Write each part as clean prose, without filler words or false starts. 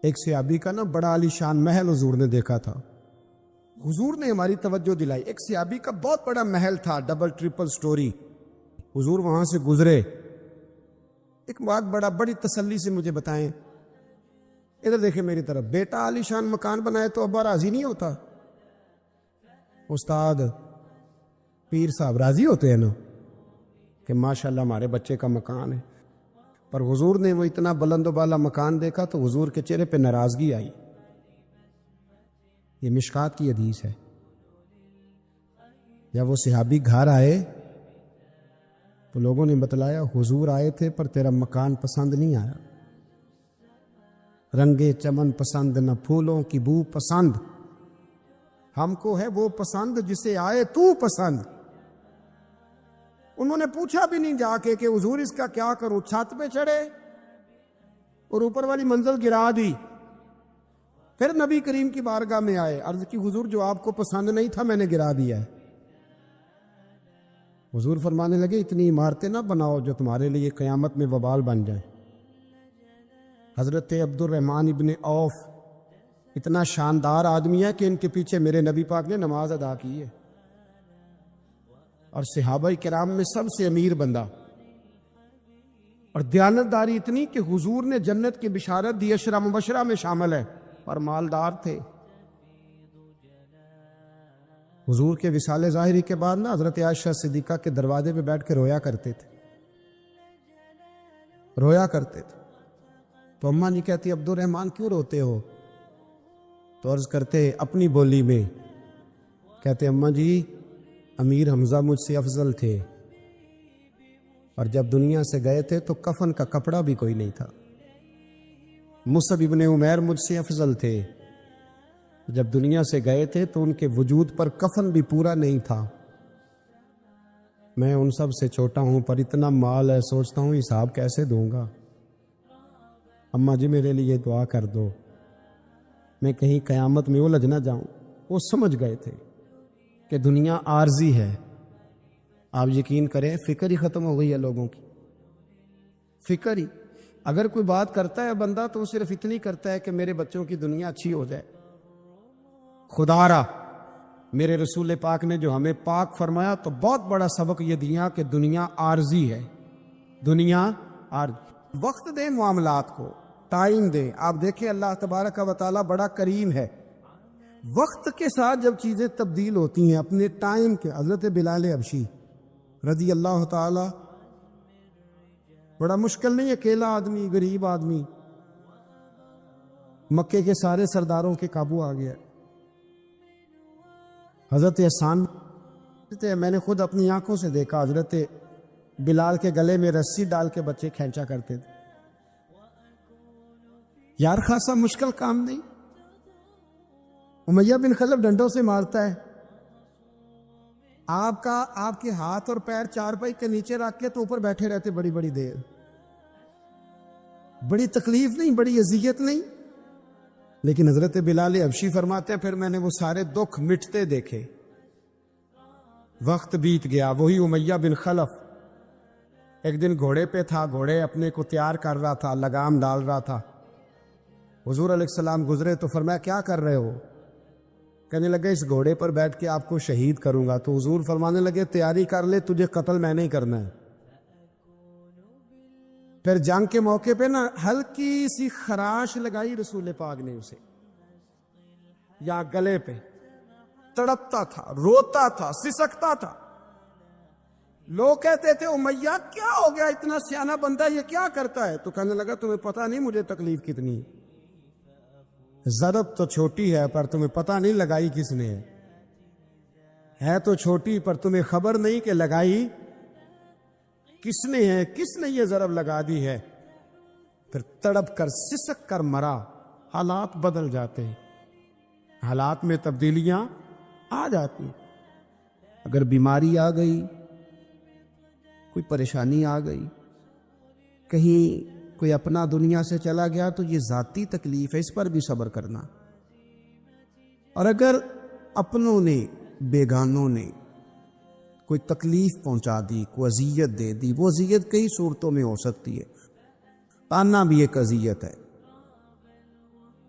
ایک صحابی کا نا بڑا عالی شان محل حضور نے دیکھا تھا. حضور نے ہماری توجہ دلائی. ایک صحابی کا بہت بڑا محل تھا، ڈبل ٹرپل سٹوری. حضور وہاں سے گزرے. ایک بات بڑی تسلی سے مجھے بتائیں، ادھر دیکھیں میری طرف، بیٹا عالی شان مکان بنائے تو ابا راضی نہیں ہوتا؟ استاد پیر صاحب راضی ہوتے ہیں نا کہ ماشاءاللہ ہمارے بچے کا مکان ہے. پر حضور نے وہ اتنا بلند و بالا مکان دیکھا تو حضور کے چہرے پہ ناراضگی آئی. یہ مشکات کی حدیث ہے. جب وہ صحابی گھر آئے تو لوگوں نے بتلایا حضور آئے تھے پر تیرا مکان پسند نہیں آیا. رنگے چمن پسند نہ پھولوں کی بو پسند، ہم کو ہے وہ پسند جسے آئے تو پسند. انہوں نے پوچھا بھی نہیں جا کے کہ حضور اس کا کیا کروں، چھت پہ چڑھے اور اوپر والی منزل گرا دی. پھر نبی کریم کی بارگاہ میں آئے، عرض کی حضور جو آپ کو پسند نہیں تھا میں نے گرا دیا ہے. حضور فرمانے لگے اتنی عمارتیں نہ بناؤ جو تمہارے لیے قیامت میں وبال بن جائیں. حضرت عبد الرحمن ابن عوف اتنا شاندار آدمی ہے کہ ان کے پیچھے میرے نبی پاک نے نماز ادا کی ہے، اور صحابہ کرام میں سب سے امیر بندہ، اور دیانتداری اتنی کہ حضور نے جنت کی بشارت دی، عشرہ مبشرہ میں شامل ہے، اور مالدار تھے. حضور کے وصال ظاہری کے بعد نا حضرت عائشہ صدیقہ کے دروازے پہ بیٹھ کے رویا کرتے تھے. تو اماں نہیں کہتی عبد الرحمن کیوں روتے ہو؟ تو عرض کرتے اپنی بولی میں، کہتے اماں جی امیر حمزہ مجھ سے افضل تھے، اور جب دنیا سے گئے تھے تو کفن کا کپڑا بھی کوئی نہیں تھا. مصعب ابن عمیر مجھ سے افضل تھے، جب دنیا سے گئے تھے تو ان کے وجود پر کفن بھی پورا نہیں تھا. میں ان سب سے چھوٹا ہوں پر اتنا مال ہے، سوچتا ہوں حساب کیسے دوں گا. اماں جی میرے لیے دعا کر دو، میں کہیں قیامت میں الجھ نہ جاؤں. وہ سمجھ گئے تھے کہ دنیا عارضی ہے. آپ یقین کریں فکر ہی ختم ہو گئی ہے لوگوں کی. فکر ہی، اگر کوئی بات کرتا ہے بندہ تو وہ صرف اتنی کرتا ہے کہ میرے بچوں کی دنیا اچھی ہو جائے. خدا را میرے رسول پاک نے جو ہمیں پاک فرمایا تو بہت بڑا سبق یہ دیا کہ دنیا عارضی ہے. دنیا عارضی. وقت دے معاملات کو، ٹائم دے. آپ دیکھیں اللہ تبارک و تعالی بڑا کریم ہے. وقت کے ساتھ جب چیزیں تبدیل ہوتی ہیں اپنے ٹائم کے. حضرت بلال حبشی رضی اللہ تعالی، بڑا مشکل نہیں، اکیلا آدمی، غریب آدمی، مکے کے سارے سرداروں کے قابو آ گیا. حضرت احسان، میں نے خود اپنی آنکھوں سے دیکھا، حضرت بلال کے گلے میں رسی ڈال کے بچے کھینچا کرتے تھے. یار خاصا مشکل کام نہیں. امیہ بن خلف ڈنڈوں سے مارتا ہے، آپ کے ہاتھ اور پیر چارپائی کے نیچے رکھ کے تو اوپر بیٹھے رہتے بڑی بڑی دیر. بڑی تکلیف نہیں، بڑی اذیت نہیں. لیکن حضرت بلال حبشی فرماتے ہیں پھر میں نے وہ سارے دکھ مٹتے دیکھے. وقت بیت گیا. وہی امیہ بن خلف ایک دن گھوڑے پہ تھا، گھوڑے اپنے کو تیار کر رہا تھا، لگام ڈال رہا تھا. حضور علیہ السلام گزرے تو فرمایا کیا کر رہے ہو؟ کہنے لگے اس گھوڑے پر بیٹھ کے آپ کو شہید کروں گا. تو حضور فرمانے لگے تیاری کر لے، تجھے قتل میں نہیں کرنا ہے. پھر جنگ کے موقع پہ نا ہلکی سی خراش لگائی رسول پاک نے اسے، یا گلے پہ. تڑپتا تھا، روتا تھا، سسکتا تھا. لوگ کہتے تھے امیہ کیا ہو گیا، اتنا سیانہ بندہ یہ کیا کرتا ہے؟ تو کہنے لگا تمہیں پتہ نہیں مجھے تکلیف کتنی ہے. ضرب تو چھوٹی ہے پر تمہیں پتہ نہیں لگائی کس نے ہے تو چھوٹی پر تمہیں خبر نہیں کہ لگائی کس نے ہے، کس نے یہ ضرب لگا دی ہے. پھر تڑپ کر سسک کر مرا. حالات بدل جاتے ہیں، حالات میں تبدیلیاں آ جاتی ہیں. اگر بیماری آ گئی، کوئی پریشانی آ گئی، کہیں کوئی اپنا دنیا سے چلا گیا تو یہ ذاتی تکلیف ہے، اس پر بھی صبر کرنا. اور اگر اپنوں نے، بیگانوں نے کوئی تکلیف پہنچا دی، کوئی اذیت دے دی، وہ اذیت کئی صورتوں میں ہو سکتی ہے. تانا بھی ایک اذیت ہے.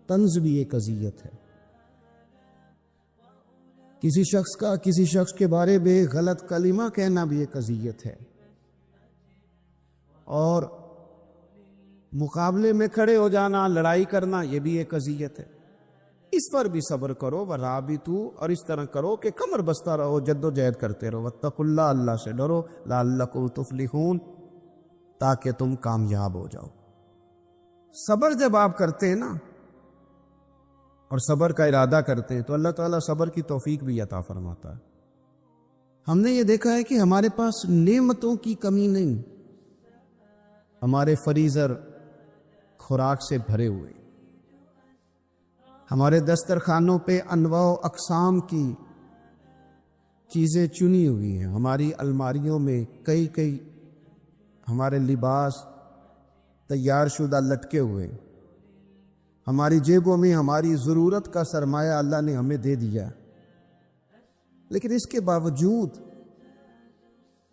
طنز بھی ایک اذیت ہے. کسی شخص کا کسی شخص کے بارے میں غلط کلمہ کہنا بھی ایک اذیت ہے، اور مقابلے میں کھڑے ہو جانا، لڑائی کرنا، یہ بھی ایک اذیت ہے. اس پر بھی صبر کرو. ورابطو، اور اس طرح کرو کہ کمر بستہ رہو، جد و جہد کرتے رہو. واتقوا اللہ، اللہ سے ڈرو. لعلکم تفلحون، تاکہ تم کامیاب ہو جاؤ. صبر جب آپ کرتے ہیں نا اور صبر کا ارادہ کرتے ہیں تو اللہ تعالیٰ صبر کی توفیق بھی عطا فرماتا ہے. ہم نے یہ دیکھا ہے کہ ہمارے پاس نعمتوں کی کمی نہیں، ہمارے فریزر خوراک سے بھرے ہوئے، ہمارے دسترخوانوں پہ انواع و اقسام کی چیزیں چنی ہوئی ہیں، ہماری الماریوں میں کئی ہمارے لباس تیار شدہ لٹکے ہوئے، ہماری جیبوں میں ہماری ضرورت کا سرمایہ اللہ نے ہمیں دے دیا. لیکن اس کے باوجود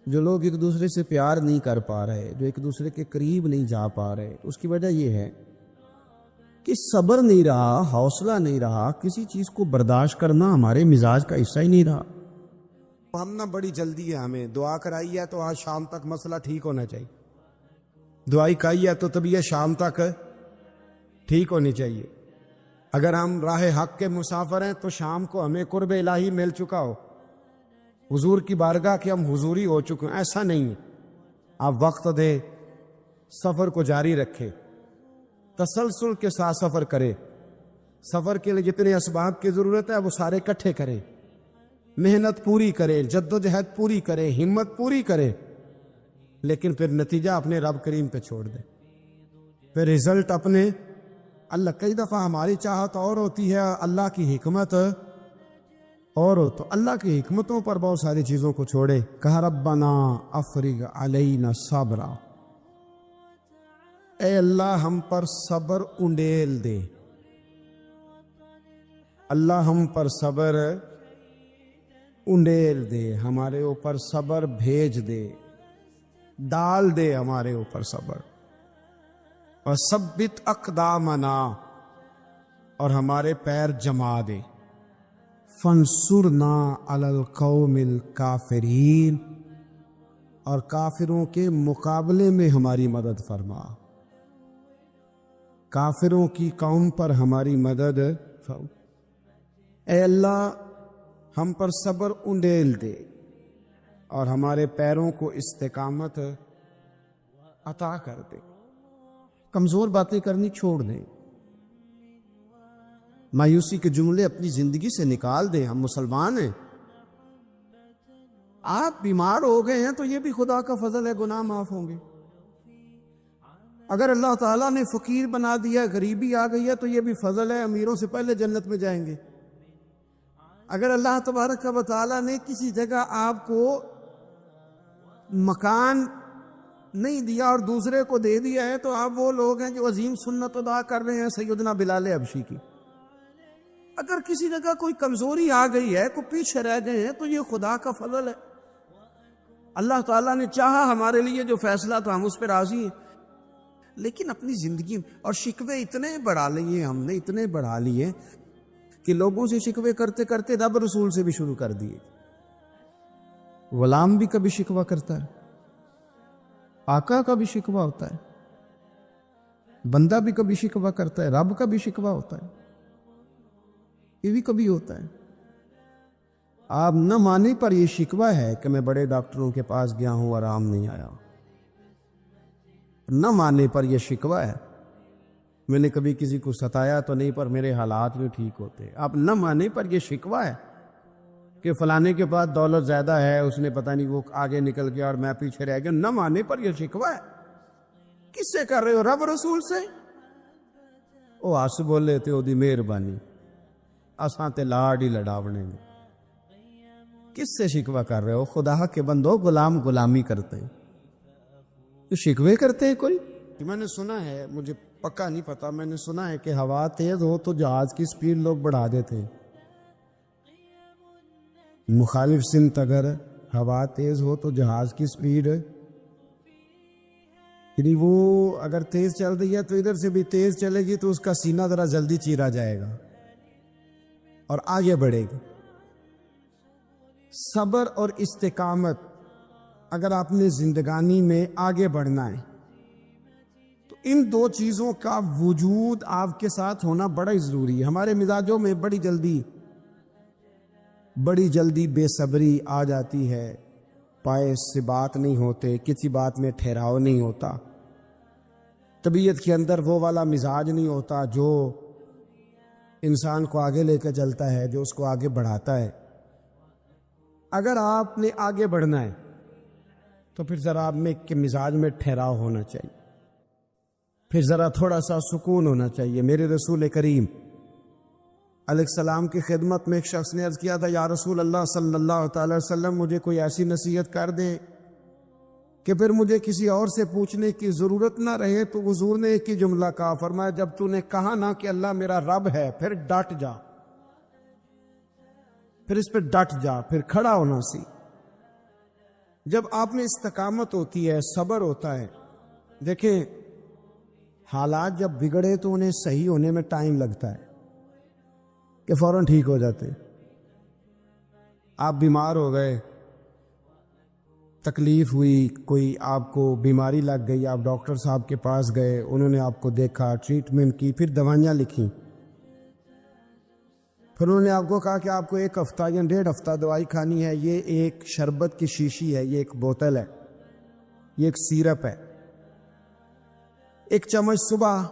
جو لوگ ایک دوسرے سے پیار نہیں کر پا رہے، جو ایک دوسرے کے قریب نہیں جا پا رہے، اس کی وجہ یہ ہے کہ صبر نہیں رہا، حوصلہ نہیں رہا، کسی چیز کو برداشت کرنا ہمارے مزاج کا حصہ ہی نہیں رہا. ہم نہ بڑی جلدی ہے، ہمیں دعا کرائی ہے تو آج شام تک مسئلہ ٹھیک ہونا چاہیے، دعائی کھائی ہے تو طبیعت شام تک ٹھیک ہونی چاہیے. اگر ہم راہ حق کے مسافر ہیں تو شام کو ہمیں قرب الہی مل چکا ہو، حضور کی بارگاہ کے ہم حضوری ہو چکے ہیں. ایسا نہیں ہے. آپ وقت دے، سفر کو جاری رکھے، تسلسل کے ساتھ سفر کرے. سفر کے لیے جتنے اسباب کی ضرورت ہے وہ سارے اکٹھے کرے، محنت پوری کرے، جد و جہد پوری کرے، ہمت پوری کرے، لیکن پھر نتیجہ اپنے رب کریم پہ چھوڑ دے. پھر رزلٹ اپنے اللہ. کئی دفعہ ہماری چاہت اور ہوتی ہے، اللہ کی حکمت اور ہو، تو اللہ کی حکمتوں پر بہت ساری چیزوں کو چھوڑے. کہا ربنا افرغ علینا صبرا، اے اللہ ہم پر صبر انڈیل دے، اللہ ہم پر صبر انڈیل دے، ہمارے اوپر صبر بھیج دے، ڈال دے ہمارے اوپر صبر. وثبت اقدامنا، اور ہمارے پیر جما دے. فانصرنا علی القوم الکافرین، اور کافروں کے مقابلے میں ہماری مدد فرما. کافروں کی قوم پر ہماری مدد فرما. اے اللہ ہم پر صبر انڈیل دے اور ہمارے پیروں کو استقامت عطا کر دے. کمزور باتیں کرنی چھوڑ دیں، مایوسی کے جملے اپنی زندگی سے نکال دیں. ہم مسلمان ہیں. آپ بیمار ہو گئے ہیں تو یہ بھی خدا کا فضل ہے، گناہ معاف ہوں گے. اگر اللہ تعالیٰ نے فقیر بنا دیا، غریبی آ گئی ہے تو یہ بھی فضل ہے، امیروں سے پہلے جنت میں جائیں گے. اگر اللہ تبارک و تعالیٰ نے کسی جگہ آپ کو مکان نہیں دیا اور دوسرے کو دے دیا ہے تو آپ وہ لوگ ہیں جو عظیم سنت ادا کر رہے ہیں سیدنا بلال حبشی کی. اگر کسی جگہ کوئی کمزوری آ گئی ہے، کوئی پیچھے رہ گئے ہیں تو یہ خدا کا فضل ہے. اللہ تعالیٰ نے چاہا ہمارے لیے جو فیصلہ تو ہم اس پہ راضی ہیں. لیکن اپنی زندگی اور شکوے اتنے بڑھا لیے، ہم نے اتنے بڑھا لیے کہ لوگوں سے شکوے کرتے کرتے رب رسول سے بھی شروع کر دیے. غلام بھی کبھی شکوہ کرتا ہے، آقا کا بھی شکوہ ہوتا ہے، بندہ بھی کبھی شکوہ کرتا ہے، رب کا بھی شکوہ ہوتا ہے، یہ بھی کبھی ہوتا ہے. آپ نہ مانے پر یہ شکوہ ہے کہ میں بڑے ڈاکٹروں کے پاس گیا ہوں آرام نہیں آیا. نہ مانے پر یہ شکوہ ہے میں نے کبھی کسی کو ستایا تو نہیں پر میرے حالات بھی ٹھیک ہوتے. آپ نہ مانے پر یہ شکوہ ہے کہ فلانے کے پاس دولت زیادہ ہے، اس نے پتہ نہیں وہ آگے نکل گیا اور میں پیچھے رہ گیا. نہ مانے پر یہ شکوہ ہے. کس سے کر رہے ہو؟ رب رسول سے. وہ آس بولے تھے دی مہربانی اساں تے لاڈ ہی لڑاونے نے. کس سے شکوہ کر رہے ہو؟ خدا کے بندو، غلام غلامی کرتے ہیں تو شکوے کرتے ہیں کوئی. میں نے سنا ہے، مجھے پکا نہیں پتا، میں نے سنا ہے کہ ہوا تیز ہو تو جہاز کی سپیڈ لوگ بڑھا دیتے ہیں. مخالف سمت اگر ہوا تیز ہو تو جہاز کی سپیڈ یعنی وہ اگر تیز چل رہی ہے تو ادھر سے بھی تیز چلے گی تو اس کا سینہ ذرا جلدی چیرا جائے گا اور آگے بڑھے گی۔ صبر اور استقامت، اگر آپ نے زندگانی میں آگے بڑھنا ہے تو ان دو چیزوں کا وجود آپ کے ساتھ ہونا بڑا ہی ضروری ہے۔ ہمارے مزاجوں میں بڑی جلدی بے صبری آ جاتی ہے، باعث سے بات نہیں ہوتے، کسی بات میں ٹھہراؤ نہیں ہوتا، طبیعت کے اندر وہ والا مزاج نہیں ہوتا جو انسان کو آگے لے کے چلتا ہے، جو اس کو آگے بڑھاتا ہے۔ اگر آپ نے آگے بڑھنا ہے تو پھر ذرا آپ میں کہ مزاج میں ٹھہراؤ ہونا چاہیے، پھر ذرا تھوڑا سا سکون ہونا چاہیے۔ میرے رسول کریم علیہ السلام کی خدمت میں ایک شخص نے عرض کیا تھا، یا رسول اللہ صلی اللہ تعالی وسلم، مجھے کوئی ایسی نصیحت کر دے کہ پھر مجھے کسی اور سے پوچھنے کی ضرورت نہ رہے۔ تو حضور نے ایک ہی جملہ کہا، فرمایا جب تو نے کہا نا کہ اللہ میرا رب ہے، پھر ڈٹ جا، پھر اس پہ ڈٹ جا، پھر کھڑا ہونا سی۔ جب آپ میں استقامت ہوتی ہے، صبر ہوتا ہے، دیکھیں حالات جب بگڑے تو انہیں صحیح ہونے میں ٹائم لگتا ہے کہ فوراً ٹھیک ہو جاتے۔ آپ بیمار ہو گئے، تکلیف ہوئی، کوئی آپ کو بیماری لگ گئی، آپ ڈاکٹر صاحب کے پاس گئے، انہوں نے آپ کو دیکھا، ٹریٹمنٹ کی، پھر دوائیاں لکھیں، پھر انہوں نے آپ کو کہا کہ آپ کو 1 ہفتہ یا 1.5 ہفتہ دوائی کھانی ہے، یہ ایک شربت کی شیشی ہے، یہ ایک بوتل ہے، یہ ایک سیرپ ہے، 1 چمچ صبح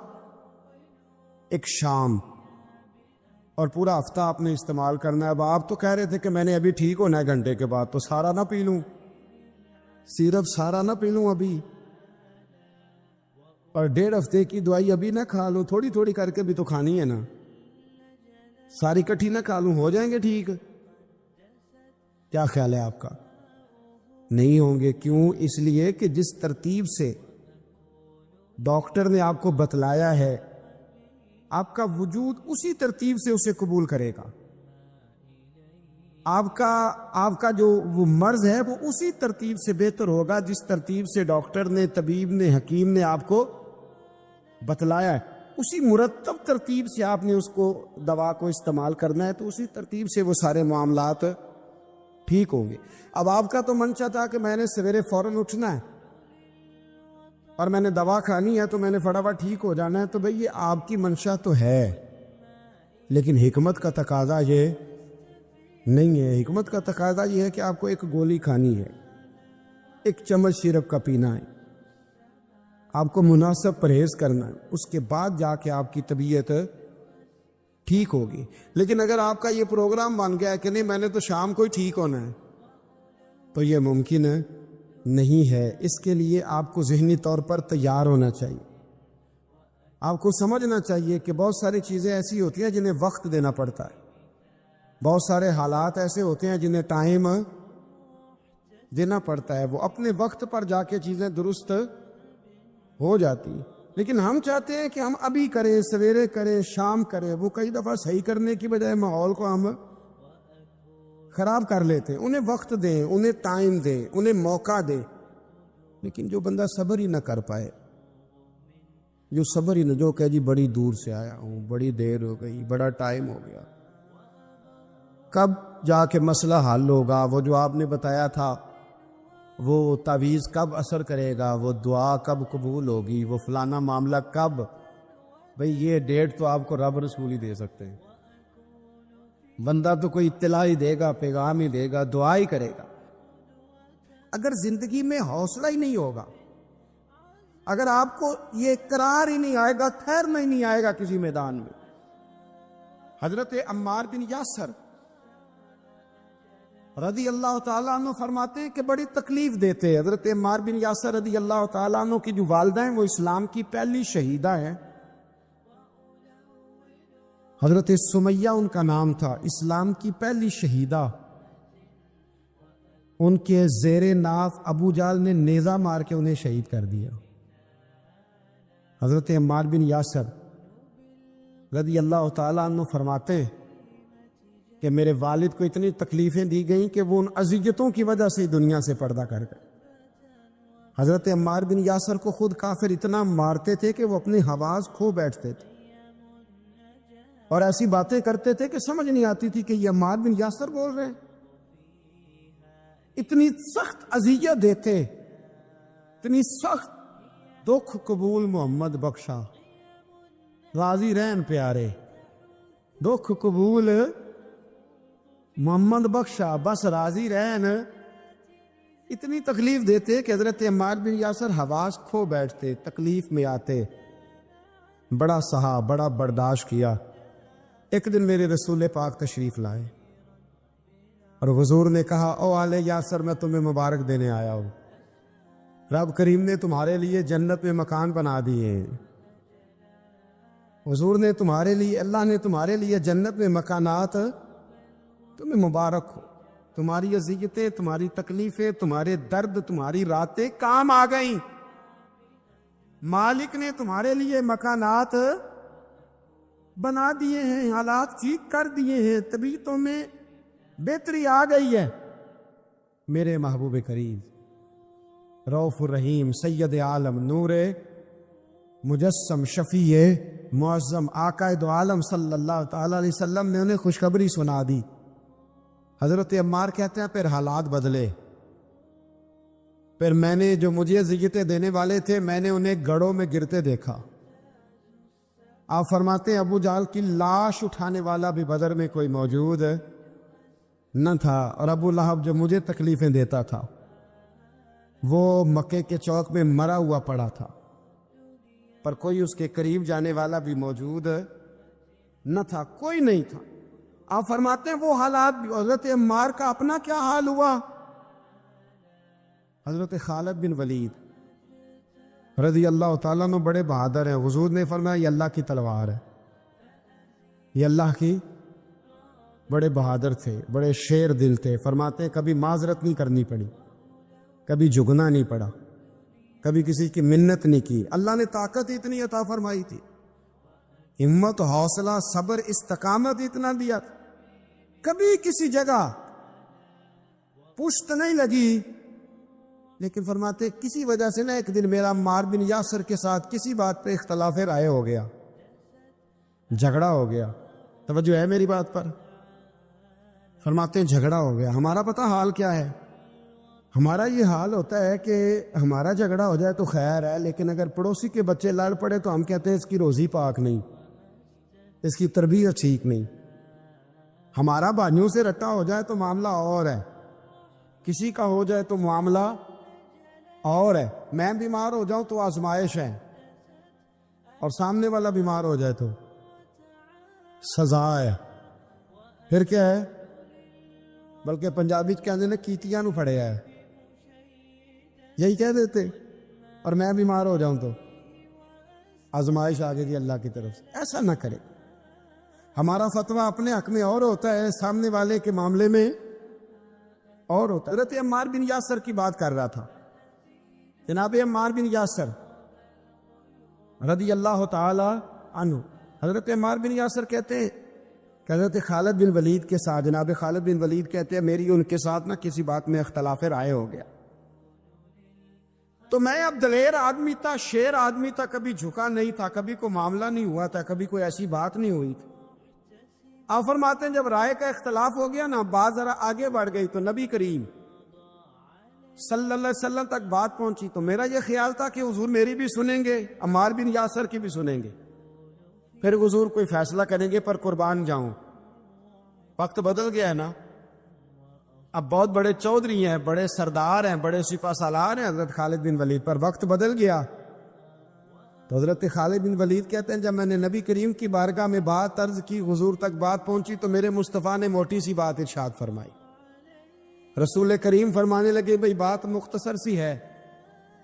1 شام، اور پورا ہفتہ آپ نے استعمال کرنا ہے۔ اب آپ تو کہہ رہے تھے کہ میں نے ابھی ٹھیک ہونا ہے گھنٹے کے بعد، تو سارا نہ پی لوں، سیرپ سارا نہ پی لوں ابھی، اور 1.5 ہفتے کی دوائی ابھی نہ کھا لوں، تھوڑی تھوڑی کر کے بھی تو کھانی ہے نا، ساری کٹھی نہ کھا لوں، ہو جائیں گے ٹھیک؟ کیا خیال ہے آپ کا؟ نہیں ہوں گے۔ کیوں؟ اس لیے کہ جس ترتیب سے ڈاکٹر نے آپ کو بتلایا ہے، آپ کا وجود اسی ترتیب سے اسے قبول کرے گا۔ آپ کا جو وہ مرض ہے وہ اسی ترتیب سے بہتر ہوگا جس ترتیب سے ڈاکٹر نے، طبیب نے، حکیم نے آپ کو بتلایا ہے، اسی مرتب ترتیب سے آپ نے اس کو دوا کو استعمال کرنا ہے، تو اسی ترتیب سے وہ سارے معاملات ٹھیک ہوں گے۔ اب آپ کا تو منشا تھا کہ میں نے سویرے فوراً اٹھنا ہے اور میں نے دوا کھانی ہے تو میں نے فٹافٹ ٹھیک ہو جانا ہے، تو بھئی یہ آپ کی منشا تو ہے، لیکن حکمت کا تقاضا یہ نہیں ہے۔ حکمت کا تقاضا یہ ہے کہ آپ کو 1 گولی کھانی ہے، 1 چمچ سیرپ کا پینا ہے، آپ کو مناسب پرہیز کرنا ہے، اس کے بعد جا کے آپ کی طبیعت ٹھیک ہوگی۔ لیکن اگر آپ کا یہ پروگرام بن گیا ہے کہ نہیں میں نے تو شام کو ہی ٹھیک ہونا ہے، تو یہ ممکن نہیں ہے۔ اس کے لیے آپ کو ذہنی طور پر تیار ہونا چاہیے، آپ کو سمجھنا چاہیے کہ بہت ساری چیزیں ایسی ہوتی ہیں جنہیں وقت دینا پڑتا ہے، بہت سارے حالات ایسے ہوتے ہیں جنہیں ٹائم دینا پڑتا ہے، وہ اپنے وقت پر جا کے چیزیں درست ہو جاتی ہیں۔ لیکن ہم چاہتے ہیں کہ ہم ابھی کریں، سویرے کریں، شام کریں، وہ کئی دفعہ صحیح کرنے کی بجائے ماحول کو ہم خراب کر لیتے ہیں۔ انہیں وقت دیں، انہیں ٹائم دیں، انہیں موقع دیں۔ لیکن جو بندہ صبر ہی نہ کر پائے، جو کہ جی بڑی دور سے آیا ہوں، بڑی دیر ہو گئی، بڑا ٹائم ہو گیا، کب جا کے مسئلہ حل ہوگا؟ وہ جو آپ نے بتایا تھا وہ تعویذ کب اثر کرے گا؟ وہ دعا کب قبول ہوگی؟ وہ فلانا معاملہ کب؟ بھئی یہ ڈیٹ تو آپ کو رب رسول ہی دے سکتے ہیں، بندہ تو کوئی اطلاع ہی دے گا، پیغام ہی دے گا، دعا ہی کرے گا۔ اگر زندگی میں حوصلہ ہی نہیں ہوگا، اگر آپ کو یہ قرار ہی نہیں آئے گا، ٹھہرنا ہی نہیں آئے گا کسی میدان میں۔ حضرت عمار بن یاسر رضی اللہ تعالیٰ عنہ فرماتے ہیں کہ بڑی تکلیف دیتے۔ حضرت عمار بن یاسر رضی اللہ تعالیٰ عنہ کی جو والدہ ہیں وہ اسلام کی پہلی شہیدہ ہیں، حضرت سمیہ ان کا نام تھا، اسلام کی پہلی شہیدہ۔ ان کے زیر ناف ابو جہل نے نیزہ مار کے انہیں شہید کر دیا۔ حضرت عمار بن یاسر رضی اللہ تعالیٰ عنہ فرماتے ہیں کہ میرے والد کو اتنی تکلیفیں دی گئیں کہ وہ ان اذیتوں کی وجہ سے دنیا سے پردہ کر گئے۔ حضرت عمار بن یاسر کو خود کافر اتنا مارتے تھے کہ وہ اپنی حواس کھو بیٹھتے تھے اور ایسی باتیں کرتے تھے کہ سمجھ نہیں آتی تھی کہ یہ عمار بن یاسر بول رہے ہیں. اتنی سخت اذیت دیتے، اتنی سخت. دکھ قبول محمد بخشا، راضی رہن پیارے. دکھ قبول محمد بخشا، بس راضی رہن. اتنی تکلیف دیتے کہ حضرت عمار بن یاسر حواس کھو بیٹھتے، تکلیف میں آتے. بڑا سہا، بڑا برداشت کیا. ایک دن میرے رسول پاک تشریف لائے اور حضور نے کہا او آل یاسر میں تمہیں مبارک دینے آیا ہوں. رب کریم نے تمہارے لیے جنت میں مکان بنا دیے ہیں. حضور نے تمہارے لیے، اللہ نے تمہارے لیے جنت میں مکانات، تمہیں مبارک ہو. تمہاری اذیتیں، تمہاری تکلیفیں، تمہارے درد، تمہاری راتیں کام آ گئیں. مالک نے تمہارے لیے مکانات بنا دیے ہیں، حالات ٹھیک کر دیے ہیں، طبیعتوں میں بہتری آ گئی ہے. میرے محبوب کریم رؤوف الرحیم سید عالم نور مجسم شفیع معظم آقا دو عالم صلی اللہ تعالی علیہ وسلم نے انہیں خوشخبری سنا دی. حضرت عمار کہتے ہیں پھر حالات بدلے. پھر میں نے جو مجھے اذیتیں دینے والے تھے میں نے انہیں گڑھوں میں گرتے دیکھا. آپ فرماتے ہیں ابو جہل کی لاش اٹھانے والا بھی بدر میں کوئی موجود نہ تھا، اور ابو لہب جو مجھے تکلیفیں دیتا تھا وہ مکے کے چوک میں مرا ہوا پڑا تھا، پر کوئی اس کے قریب جانے والا بھی موجود نہ تھا، کوئی نہیں تھا. آپ فرماتے ہیں وہ حالات بھی. حضرت عمار کا اپنا کیا حال ہوا؟ حضرت خالد بن ولید رضی اللہ تعالیٰ عنہ بڑے بہادر ہیں. حضور نے فرمایا یہ اللہ کی تلوار ہے، یہ اللہ کی. بڑے بہادر تھے، بڑے شیر دل تھے. فرماتے ہیں کبھی معذرت نہیں کرنی پڑی، کبھی جھکنا نہیں پڑا، کبھی کسی کی منت نہیں کی. اللہ نے طاقت اتنی عطا فرمائی تھی، ہمت، حوصلہ، صبر، استقامت اتنا دیا تھا. کبھی کسی جگہ پشت نہیں لگی. لیکن فرماتے کسی وجہ سے نا ایک دن میرا عمار بن یاسر کے ساتھ کسی بات پہ اختلاف رائے ہو گیا، جھگڑا ہو گیا. توجہ ہے میری بات پر؟ فرماتے ہیں جھگڑا ہو گیا. ہمارا پتہ حال کیا ہے؟ ہمارا یہ حال ہوتا ہے کہ ہمارا جھگڑا ہو جائے تو خیر ہے، لیکن اگر پڑوسی کے بچے لڑ پڑے تو ہم کہتے ہیں اس کی روزی پاک نہیں، اس کی تربیت ٹھیک نہیں. ہمارا بھائیوں سے رٹا ہو جائے تو معاملہ اور ہے، کسی کا ہو جائے تو معاملہ اور ہے. میں بیمار ہو جاؤں تو آزمائش ہے، اور سامنے والا بیمار ہو جائے تو سزا ہے. پھر کیا ہے؟ بلکہ پنجابی کہتے ہیں کیتیاں نو پھڑیا ہے، یہی کہہ دیتے. اور میں بیمار ہو جاؤں تو آزمائش آ گئی اللہ کی طرف سے. ایسا نہ کرے. ہمارا فتویٰ اپنے حق میں اور ہوتا ہے، سامنے والے کے معاملے میں اور ہوتا ہے. حضرت عمار بن یاسر کی بات کر رہا تھا. جناب عمار بن یاسر رضی اللہ تعالی عنہ، حضرت عمار بن یاسر کہتے ہیں کہ حضرت خالد بن ولید کے ساتھ، جناب خالد بن ولید کہتے ہیں میری ان کے ساتھ نہ کسی بات میں اختلاف رائے ہو گیا. تو میں اب دلیر آدمی تھا، شیر آدمی تھا، کبھی جھکا نہیں تھا، کبھی کوئی معاملہ نہیں ہوا تھا، کبھی کوئی ایسی بات نہیں ہوئی تھی. آپ فرماتے ہیں جب رائے کا اختلاف ہو گیا نا، بات ذرا آگے بڑھ گئی تو نبی کریم صلی اللہ علیہ وسلم تک بات پہنچی. تو میرا یہ خیال تھا کہ حضور میری بھی سنیں گے، عمار بن یاسر کی بھی سنیں گے، پھر حضور کوئی فیصلہ کریں گے. پر قربان جاؤں وقت بدل گیا ہے نا. اب بہت بڑے چودھری ہیں، بڑے سردار ہیں، بڑے سپہ سالار ہیں حضرت خالد بن ولید، پر وقت بدل گیا. تو حضرت خالد بن ولید کہتے ہیں جب میں نے نبی کریم کی بارگاہ میں بات عرض کی، حضور تک بات پہنچی، تو میرے مصطفیٰ نے موٹی سی بات ارشاد فرمائی. رسول کریم فرمانے لگے بھئی بات مختصر سی ہے،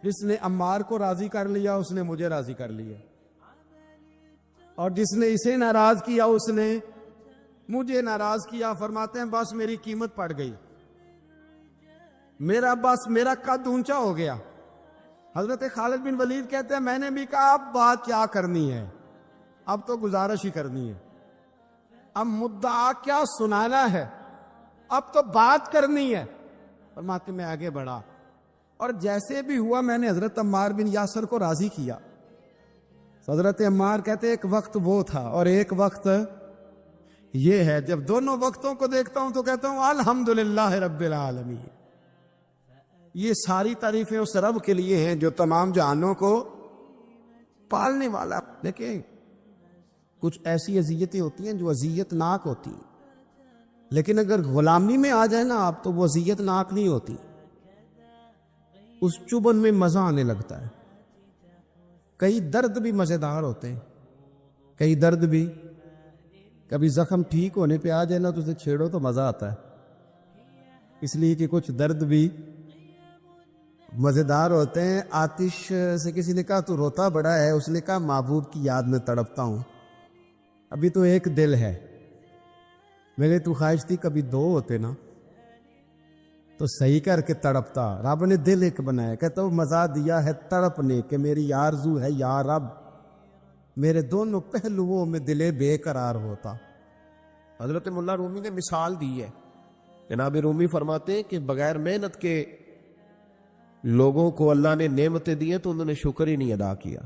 جس نے عمار کو راضی کر لیا اس نے مجھے راضی کر لیا، اور جس نے اسے ناراض کیا اس نے مجھے ناراض کیا. فرماتے ہیں بس میری قیمت پڑ گئی، میرا قد اونچا ہو گیا. حضرت خالد بن ولید کہتے ہیں میں نے بھی کہا اب بات کیا کرنی ہے، اب تو گزارش ہی کرنی ہے، اب مدعا کیا سنانا ہے، اب تو بات کرنی ہے. فرماتے میں آگے بڑھا. اور جیسے بھی ہوا میں نے حضرت عمار بن یاسر کو راضی کیا. حضرت عمار کہتے ایک وقت وہ تھا اور ایک وقت یہ ہے. جب دونوں وقتوں کو دیکھتا ہوں تو کہتا ہوں الحمدللہ رب العالمین. یہ ساری تعریفیں اس رب کے لیے ہیں جو تمام جہانوں کو پالنے والا. دیکھیں کچھ ایسی اذیتیں ہوتی ہیں جو اذیت ناک ہوتی ہیں، لیکن اگر غلامی میں آ جائے نا آپ تو وہ اذیت ناک نہیں ہوتی. اس چبن میں مزہ آنے لگتا ہے. کئی درد بھی مزیدار ہوتے ہیں، کئی درد بھی کبھی زخم ٹھیک ہونے پہ آ جائے نا تو اسے چھیڑو تو مزہ آتا ہے، اس لیے کہ کچھ درد بھی مزیدار ہوتے ہیں. آتش سے کسی نے کہا تو روتا بڑا ہے، اس نے کہا محبوب کی یاد میں تڑپتا ہوں. ابھی تو ایک دل ہے، میرے تو خواہش تھی کبھی دو ہوتے نا تو صحیح کر کے تڑپتا. رب نے دل ایک بنایا، کہتا وہ مزہ دیا ہے تڑپنے کہ میری آرزو ہے یا رب میرے دونوں پہلوؤں میں دل بے قرار ہوتا. حضرت مولا رومی نے مثال دی ہے. جناب رومی فرماتے ہیں کہ بغیر محنت کے لوگوں کو اللہ نے نعمتیں دی ہیں تو انہوں نے شکر ہی نہیں ادا کیا.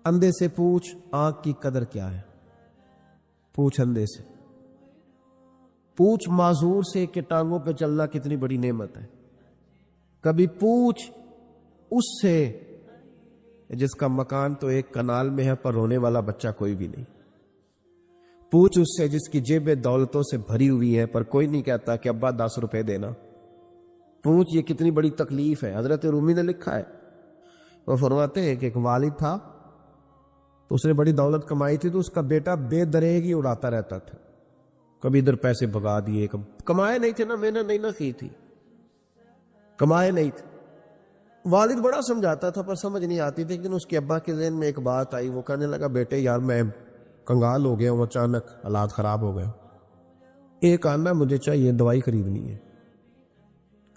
اندھے سے پوچھ آنکھ کی قدر کیا ہے، پوچھ اندھے سے، پوچھ معذور سے کہ ٹانگوں پہ چلنا کتنی بڑی نعمت ہے. کبھی پوچھ اس سے جس کا مکان تو ایک کنال میں ہے پر رونے والا بچہ کوئی بھی نہیں. پوچھ اس سے جس کی جیبیں دولتوں سے بھری ہوئی ہے پر کوئی نہیں کہتا کہ ابا 10 روپے دینا. پوچھ یہ کتنی بڑی تکلیف ہے. حضرت رومی نے لکھا ہے، وہ فرماتے ہیں کہ ایک والد تھا تو اس نے بڑی دولت کمائی تھی تو اس کا بیٹا بے دریغ ہی اڑاتا رہتا تھا. کبھی ادھر پیسے بھگا دیے، کمائے نہیں تھے نا، محنت نہیں نہ کی تھی، کمائے نہیں تھے. والد بڑا سمجھاتا تھا پر سمجھ نہیں آتی تھی. لیکن اس کے ابا کے ذہن میں ایک بات آئی، وہ کہنے لگا بیٹے یار میں کنگال ہو گیا ہوں، اچانک حالات خراب ہو گئے، ایک آنا مجھے چاہیے، دوائی خریدنی ہے،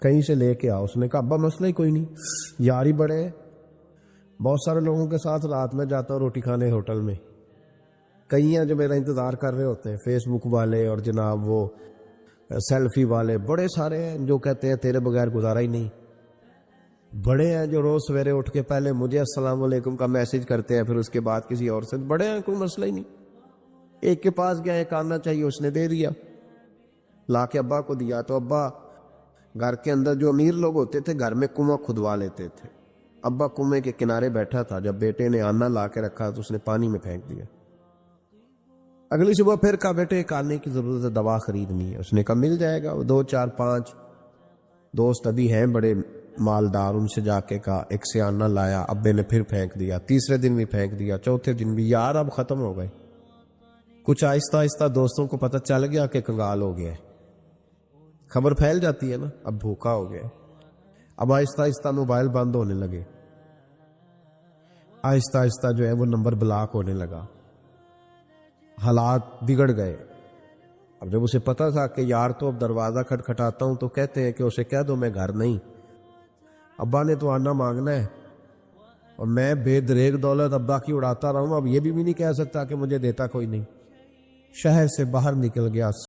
کہیں سے لے کے آؤ. اس نے کہا ابا مسئلہ ہی کوئی نہیں، یار ہی بڑے ہیں، بہت سارے لوگوں کے ساتھ رات میں جاتا ہوں روٹی کھانے ہوٹل میں، کئی ہیں جو میرا انتظار کر رہے ہوتے ہیں، فیس بک والے اور جناب وہ سیلفی والے بڑے سارے ہیں جو کہتے ہیں تیرے بغیر گزارا ہی نہیں. بڑے ہیں جو روز سویرے اٹھ کے پہلے مجھے السلام علیکم کا میسج کرتے ہیں، پھر اس کے بعد کسی اور سے. بڑے ہیں، کوئی مسئلہ ہی نہیں. ایک کے پاس گیا، ایک آنا چاہیے، اس نے دے دیا، لا کے ابا کو دیا. تو ابا گھر کے اندر جو امیر لوگ ہوتے تھے گھر میں کنواں کھدوا لیتے تھے. ابا کنویں کے کنارے بیٹھا تھا، جب بیٹے نے آنا لا کے رکھا تو اس نے پانی میں پھینک دیا. اگلی صبح پھر کہا بیٹے ایک آنے کی ضرورت ہے، دوا خریدنی ہے. اس نے کہا مل جائے گا. وہ 2 4 5 دوست ابھی ہیں بڑے مالدار، ان سے جا کے کہا، ایک سے آنا لایا، ابے نے پھر پھینک دیا، تیسرے دن بھی پھینک دیا، چوتھے دن بھی. یار اب ختم ہو گئے. کچھ آہستہ آہستہ دوستوں کو پتہ چل گیا کہ کنگال ہو گیا ہے، خبر پھیل جاتی ہے نا، اب بھوکا ہو گیا. اب آہستہ آہستہ موبائل بند ہونے لگے، آہستہ آہستہ جو ہے وہ نمبر بلاک ہونے لگا، حالات بگڑ گئے. اب جب اسے پتا تھا کہ یار تو اب دروازہ کھٹکھٹاتا ہوں تو کہتے ہیں کہ اسے کہہ دو میں گھر نہیں، ابا نے تو آنا مانگنا ہے اور میں بے دریغ دولت ابا کی اڑاتا رہا ہوں. اب یہ بھی نہیں کہہ سکتا کہ مجھے دیتا کوئی نہیں. شہر سے باہر نکل گیا.